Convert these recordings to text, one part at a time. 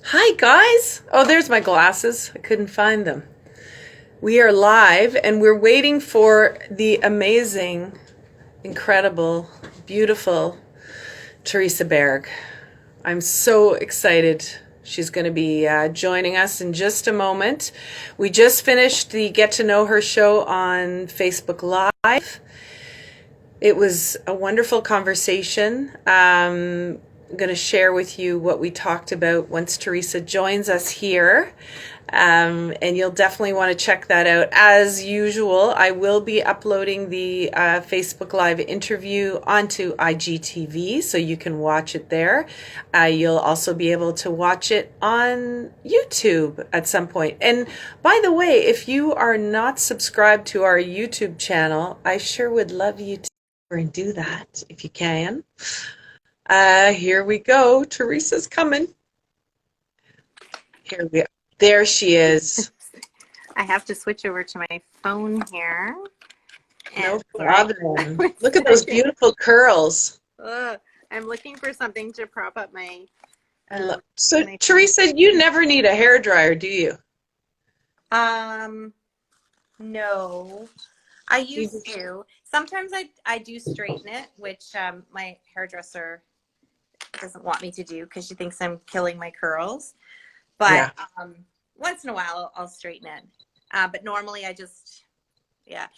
Hi, guys. Oh, there's my glasses. I couldn't find them. We are live and we're waiting for the amazing, incredible, beautiful Teresa Baerg. I'm so excited. She's going to be joining us in just a moment. We just finished the Get to Know Her show on Facebook Live. It was a wonderful conversation. I'm going to share with you what we talked about once Teresa joins us here. And you'll definitely want to check that out. As usual, I will be uploading the Facebook Live interview onto IGTV, so you can watch it there. You'll also be able to watch it on YouTube at some point. And by the way, if you are not subscribed to our YouTube channel, I sure would love you to and do that if you can. Here we go. Teresa's coming. Here we go. There she is. I have to switch over to my phone here. No problem. Look at those beautiful curls. I'm looking for something to prop up my. So, Teresa, you never need a hair dryer, do you? No. I used to. Sometimes I do straighten it, which my hairdresser doesn't want me to do because she thinks I'm killing my curls. But once in a while I'll straighten it. But normally I just,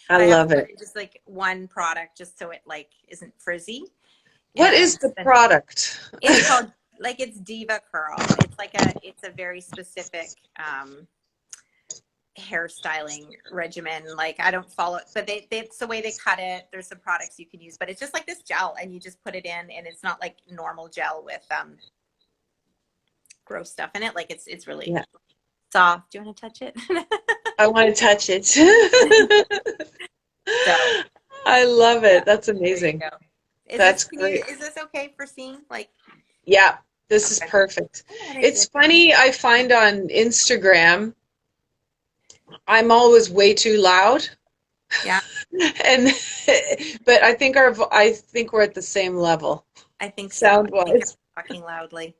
I love it. Just like one product just so it like isn't frizzy. What is the product? It's called it's Diva Curl. It's a very specific hairstyling regimen. Like I don't follow it, but it's the way they cut it. There's some products you can use, but it's just like this gel and you just put it in and it's not like normal gel with gross stuff in it. Like it's really soft. Do you want to touch it? I want to touch it. I love it. That's amazing. That's great. Is this okay for seeing? Yeah, this is perfect. It's funny, I find on Instagram I'm always way too loud. Yeah. But I think we're at the same level. I think sound so. I think I'm talking loudly.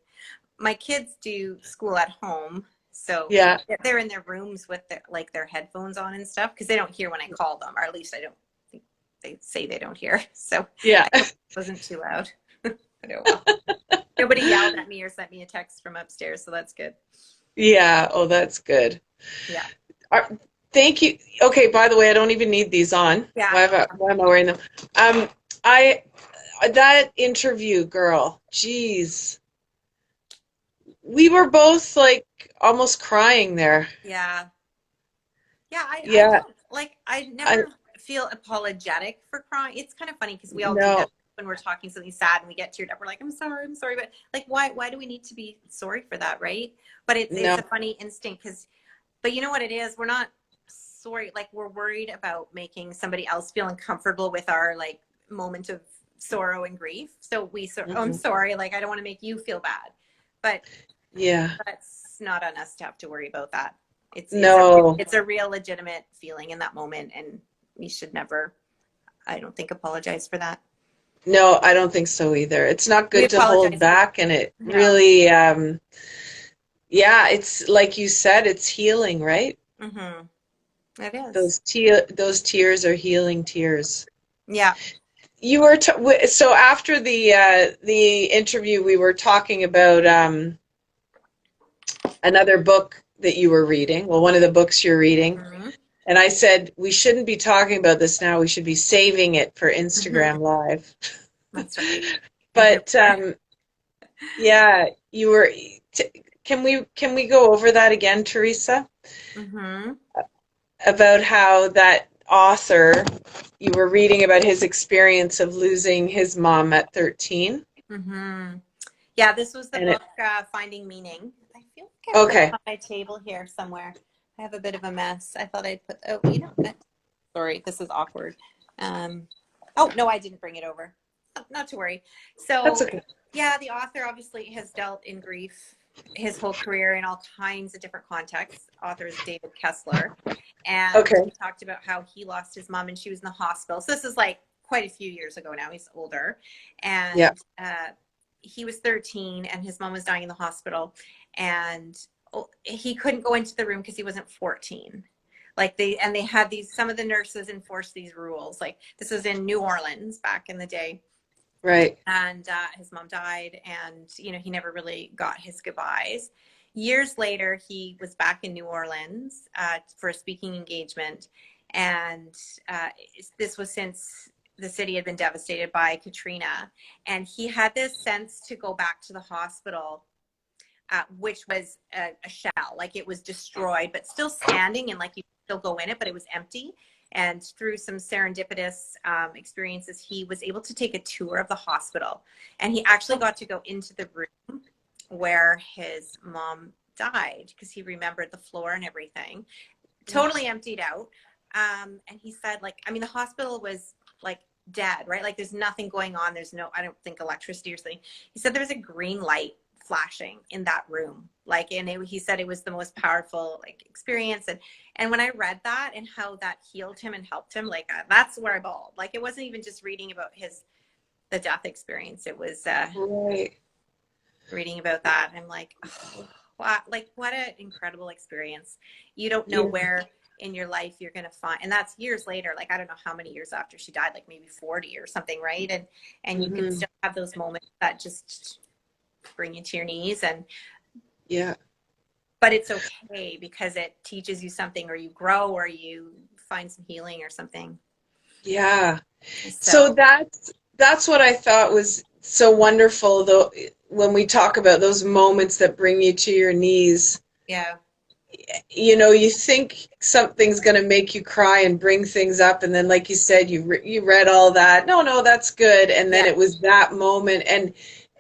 My kids do school at home, so they're in their rooms with their headphones on and stuff because they don't hear when I call them, or at least I don't think they say they don't hear. So I hope it wasn't too loud. Nobody yelled at me or sent me a text from upstairs, so that's good. Yeah. Oh, that's good. Yeah. Thank you. Okay, by the way, I don't even need these on. Yeah. Why am I wearing them? That interview, girl, geez. We were both like almost crying there. Yeah. Yeah, I never feel apologetic for crying. It's kind of funny because we all do that when we're talking something sad and we get teared up. We're like, I'm sorry, but like why do we need to be sorry for that, right? But it's a funny instinct but you know what it is? We're not sorry, like we're worried about making somebody else feel uncomfortable with our like moment of sorrow and grief. So I'm sorry, like I don't want to make you feel bad. But that's not on us to have to worry about that. It's a real legitimate feeling in that moment, and we should never, I don't think, apologize for that. No, I don't think so either. It's not good to hold back, and it really, it's like you said, it's healing, right? Mm-hmm. It is. Those tears are healing tears. Yeah. You were so after the interview, we were talking about another book that you were reading. Well, one of the books you're reading. Mm-hmm. And I said, we shouldn't be talking about this now. We should be saving it for Instagram Live. That's right. But you were. Can we go over that again, Teresa? Mm-hmm. About how that author, you were reading about his experience of losing his mom at 13. Mm-hmm. Yeah, this was the book Finding Meaning. I feel like I put it on my table here somewhere. I have a bit of a mess. I thought I'd put. Oh, you know what? Sorry, this is awkward. Oh no, I didn't bring it over. Not to worry. So that's okay. Yeah, the author obviously has dealt in grief his whole career in all kinds of different contexts. Author is David Kessler, and he talked about how he lost his mom and she was in the hospital. So this is like quite a few years ago now. He's older, and he was 13 and his mom was dying in the hospital, and he couldn't go into the room because he wasn't 14. Like they had these, some of the nurses enforced these rules. Like this was in New Orleans back in the day. Right. And his mom died, and, you know, he never really got his goodbyes. Years later, he was back in New Orleans for a speaking engagement. And this was since the city had been devastated by Katrina. And he had this sense to go back to the hospital, which was a shell. Like it was destroyed, but still standing, and like you still go in it, but it was empty. And through some serendipitous experiences, he was able to take a tour of the hospital. And he actually got to go into the room where his mom died, because he remembered the floor and everything. Totally emptied out. And he said, like, I mean, the hospital was like dead, right? Like there's nothing going on. There's no, I don't think, electricity or something. He said there was a green light flashing in that room, like, and he said it was the most powerful like experience. And when I read that and how that healed him and helped him, like that's where I bawled. Like it wasn't even just reading about the death experience, it was right. reading about that. I'm like, oh, wow, like what an incredible experience. You don't know where in your life you're going to find, and that's years later. Like I don't know how many years after she died, like maybe 40 or something, right? And you can still have those moments that just bring you to your knees. And but it's okay, because it teaches you something, or you grow, or you find some healing or something. So that's what I thought was so wonderful, though, when we talk about those moments that bring you to your knees. You know, you think something's going to make you cry and bring things up, and then, like you said, you read all that. No, that's good. And then it was that moment.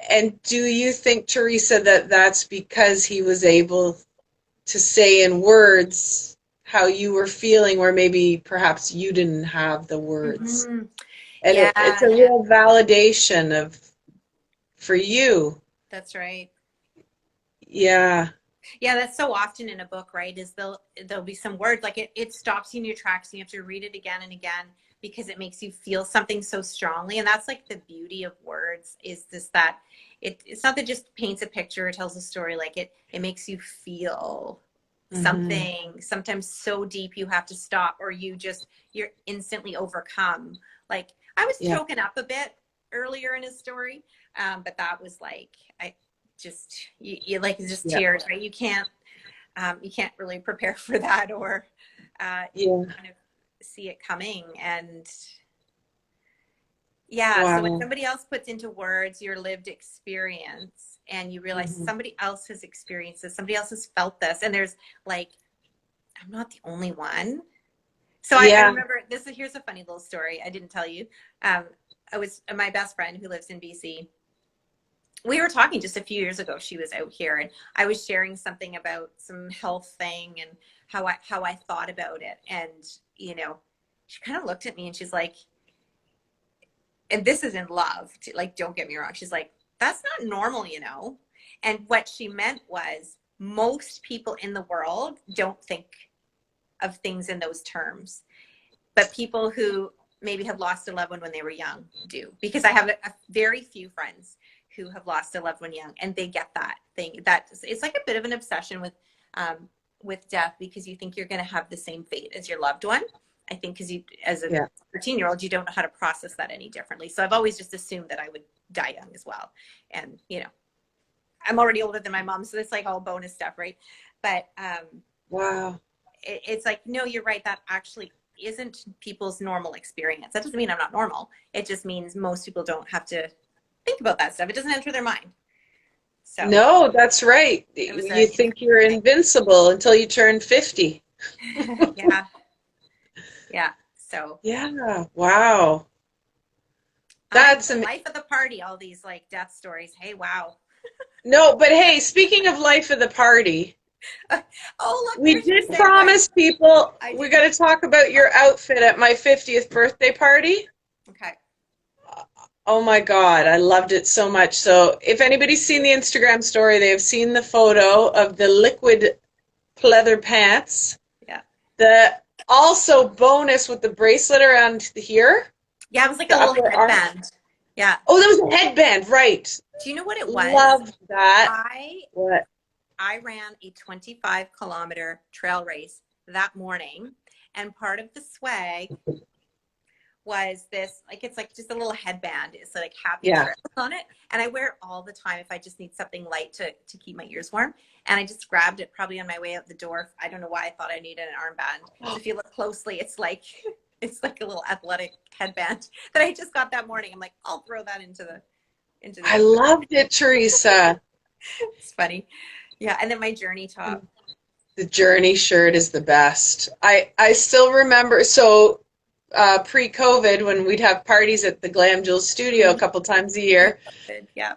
And do you think, Teresa, that that's because he was able to say in words how you were feeling, or maybe perhaps you didn't have the words? And it's a real validation for you. That's right. Yeah, that's so often in a book, right? Is there'll be some words, like it stops you in your tracks, and you have to read it again and again, because it makes you feel something so strongly. And that's like the beauty of words, is this, that it's not that it just paints a picture or tells a story. Like it makes you feel something, sometimes so deep you have to stop, or you're instantly overcome. Like I was choking up a bit earlier in his story, but that was like, you like, it's just tears, right? You can't really prepare for that, or kind of see it coming. And so when somebody else puts into words your lived experience, and you realize somebody else has experienced this, somebody else has felt this, and there's like, I'm not the only one. So I remember this. Here's a funny little story I didn't tell you. I was my best friend who lives in BC. We were talking just a few years ago. She was out here, and I was sharing something about some health thing and how I thought about it. And, you know, she kind of looked at me and she's like, and this is in love, like, don't get me wrong. She's like, that's not normal, you know? And what she meant was, most people in the world don't think of things in those terms, but people who maybe have lost a loved one when they were young do. Because I have a very few friends who have lost a loved one young, and they get that thing. That it's like a bit of an obsession with death, because you think you're going to have the same fate as your loved one. I think because you, as a 13-year-old, you don't know how to process that any differently. So I've always just assumed that I would die young as well. And, you know, I'm already older than my mom, so it's like all bonus stuff, right? But wow, it's like, no, you're right. That actually isn't people's normal experience. That doesn't mean I'm not normal. It just means most people don't have to think about that stuff. It doesn't enter their mind. So no, that's right. You think you're invincible until you turn 50. So wow, that's the life of the party. All these like death stories. Hey, wow. No, but hey, speaking of life of the party, look, we did promise people we're going to talk about your outfit at my 50th birthday party. Okay. Oh my God, I loved it so much. So if anybody's seen the Instagram story, they have seen the photo of the liquid pleather pants. Yeah. The also bonus with the bracelet around here. Yeah, it was like a little headband. Yeah. Oh, that was a headband, right? Do you know what it was? Love that. I What? I ran a 25-kilometer trail race that morning, and part of the swag was this, like, it's like just a little headband. It's like happy Yeah. trails on it. And I wear it all the time if I just need something light to keep my ears warm. And I just grabbed it probably on my way out the door. I don't know why I thought I needed an armband. So if you look closely, it's like it's like a little athletic headband that I just got that morning. I'm like, I'll throw that into the I outfit. loved it, Teresa. It's funny. Yeah. And then my journey top. The Journey shirt is the best. I still remember, so pre-COVID, when we'd have parties at the Glam Jewels studio a couple times a year, Yeah.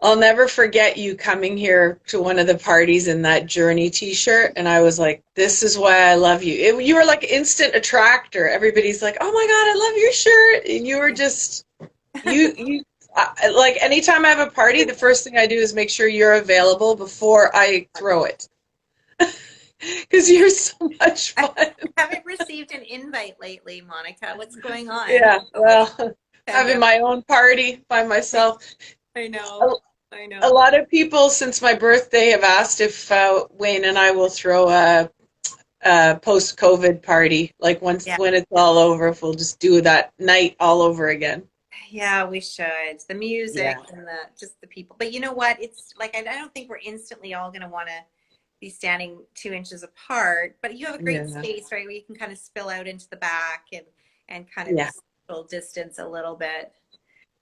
I'll never forget you coming here to one of the parties in that Journey t-shirt, and I was like, this is why I love you. You were like instant attractor. Everybody's like, oh my God, I love your shirt. And you were just, like anytime I have a party, the first thing I do is make sure you're available before I throw it. Because you're so much fun. I haven't received an invite lately, Monica. What's going on? Yeah, well, having my own party by myself. I know. I know. A lot of people since my birthday have asked if Wayne and I will throw a post-COVID party. Like when it's all over, if we'll just do that night all over again. Yeah, we should. The music Yeah. and just the people. But you know what? It's like I don't think we're instantly all going to want to be standing 2 inches apart. But you have a great space, right, where you can kind of spill out into the back and kind of social distance a little bit.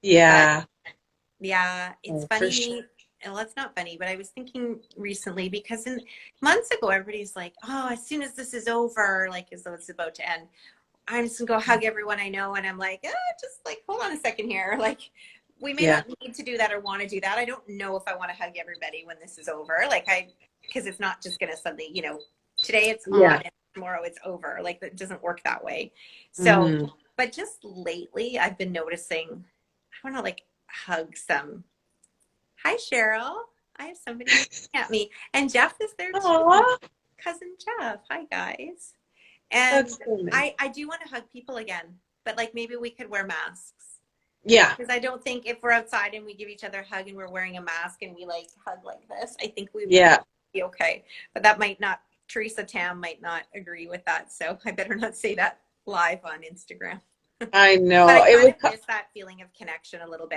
Yeah. But, yeah, it's funny. Sure. Well, it's not funny, but I was thinking recently because months ago, everybody's like, "Oh, as soon as this is over, like as though it's about to end, I'm just gonna go hug everyone I know." And I'm like, just like, hold on a second here. Like, we may not need to do that or want to do that. I don't know if I want to hug everybody when this is over. Like because it's not just gonna suddenly, today it's on and tomorrow it's over. Like it doesn't work that way. So, but just lately, I've been noticing, I don't know, like hug some. Hi, Cheryl. I have somebody looking at me, and Jeff is there too. Aww. Cousin Jeff. Hi, guys. And I do want to hug people again, but like maybe we could wear masks. Yeah. Because I don't think if we're outside and we give each other a hug and we're wearing a mask and we like hug like this, I think we would be okay. But that might not, Teresa Tam might not agree with that. So I better not say that live on Instagram. I know. But I kind of miss that feeling of connection a little bit.